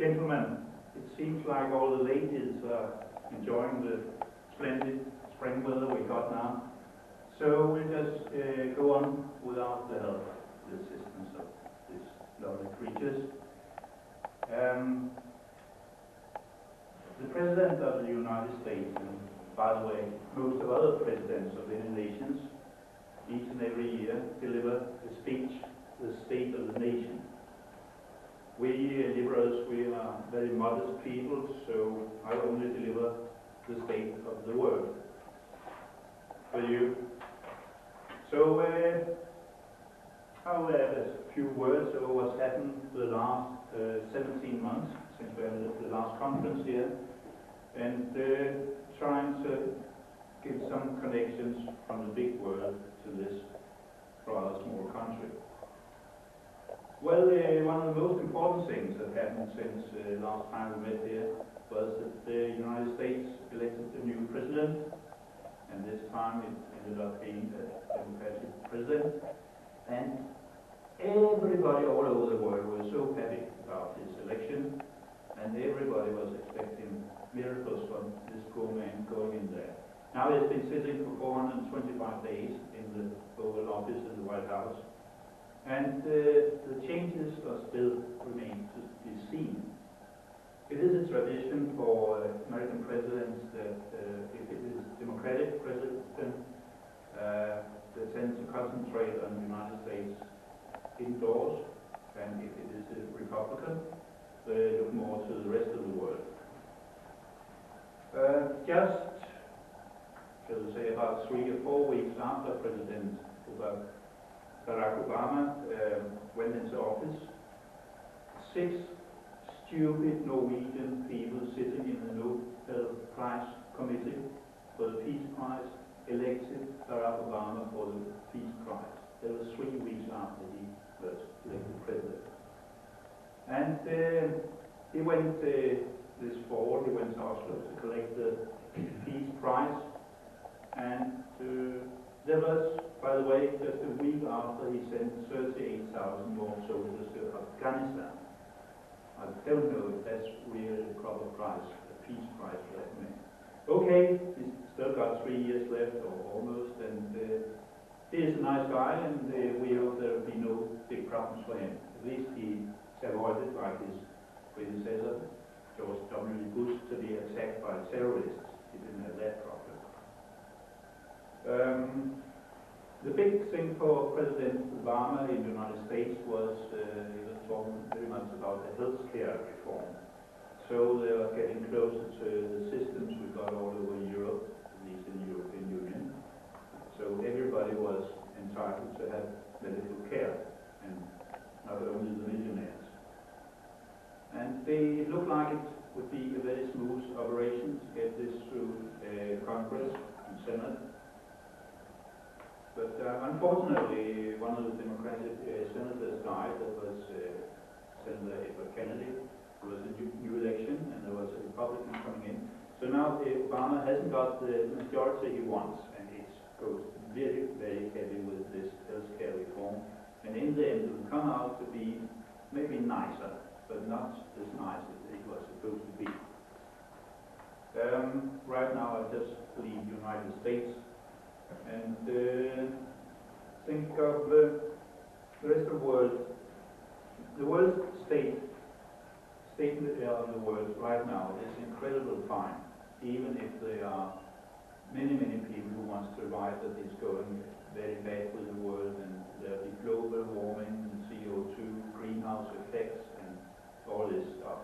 Gentlemen, it seems like all the ladies are enjoying the splendid spring weather we got now. So we'll just go on without the help, the assistance of these lovely creatures. The President of the United States, and by the way, most of other presidents of any nations, each and every year deliver a speech, the State of the Nation. We Liberals, we are very modest people, so I only deliver the state of the world for you. So I'll add a few words over what's happened the last 17 months since we had the last conference here, and trying to give some connections from the big world to this rather small country. Well, one of the most important things that happened since last time we met here was that the United States elected a new president, and this time it ended up being a Democratic president, and everybody all over the world was so happy about this election, and everybody was expecting miracles from this poor man going in there. Now he's been sitting for 425 days in the Oval Office in the White House, and the changes are still remain to be seen. It is a tradition for American presidents that if it is Democratic president, they tend to concentrate on the United States indoors, and if it is a Republican, they look more to the rest of the world. Just, shall we say, about 3 or 4 weeks after President Barack Obama went into office, 6 stupid Norwegian people sitting in the Nobel Prize Committee for the Peace Prize elected Barack Obama for the Peace Prize. That was 3 weeks after he was elected president. And he went this fall, he went to Oslo to collect the Peace Prize, and there was, by the way, just a week after he sent 38,000 more soldiers to Afghanistan. I don't know if that's really the proper price, the Peace Prize for that man. Okay, he's still got 3 years left, or almost, and he is a nice guy, and we hope there will be no big problems for him. At least he avoided, like his predecessor, George W. Bush, to be attacked by terrorists. He didn't have that problem. The big thing for President Obama in the United States was he was talking very much about the health care reform. So they are getting closer to the systems we got all over Europe, at least in the European Union. So everybody was entitled to have medical care, and not only the millionaires. And it looked like it would be a very smooth operation to get this through Congress and Senate. But unfortunately, one of the Democratic senators died. That was Senator Edward Kennedy. There was a new election, and there was a Republican coming in. So now Obama hasn't got the majority he wants, and it goes very, very heavy with this health care reform. And in the end, it will come out to be maybe nicer, but not as nice as it was supposed to be. Right now, I just leave the United States and think of the rest of the world. The world state of the world right now is incredibly fine, even if there are many people who want to write that it's going very bad with the world, and there'll be global warming and CO2, greenhouse effects, and all this stuff.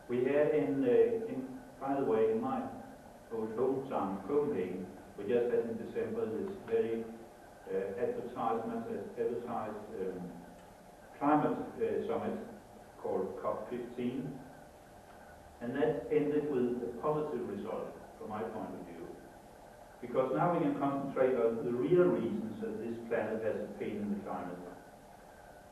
We had by the way, in my old hometown, Copenhagen, we just had in December this very advertised climate summit called COP15, and that ended with a positive result from my point of view, because now we can concentrate on the real reasons that this planet has a pain in the climate.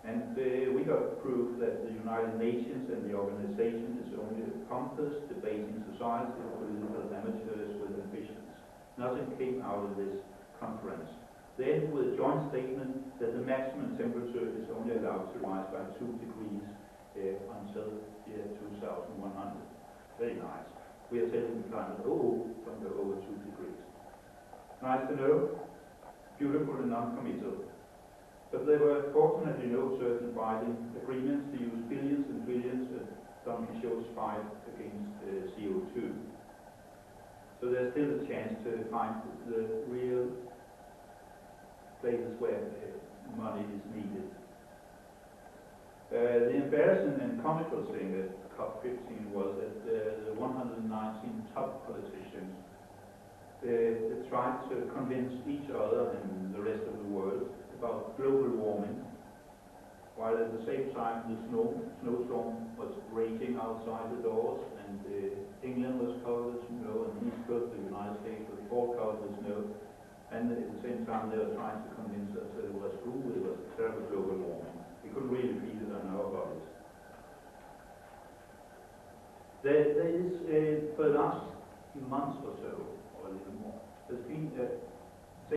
And we got proof that the United Nations and the organization is only a pompous, debating society of political amateurs with ambitions. Nothing came out of this conference. They ended with a joint statement that the maximum temperature is only allowed to rise by 2 degrees until year 2100. very nice. We are telling the climate, oh, don't go over 2 degrees. Nice to know, beautiful and non-committal. But there were fortunately no certain binding agreements to use billions and billions of Don Quixote's fight against CO2. So there's still a chance to find the real places where money is needed. The embarrassing and comical thing at COP15 was that the 119 top politicians they tried to convince each other and the rest of the world about global warming, while at the same time the snowstorm was raging outside the doors, and England was covered with snow, and the East Coast of the United States was all covered with snow, and at the same time they were trying to convince us that it was true, it was terrible global warming. We couldn't really feel it on our bodies. There is, for the last few months or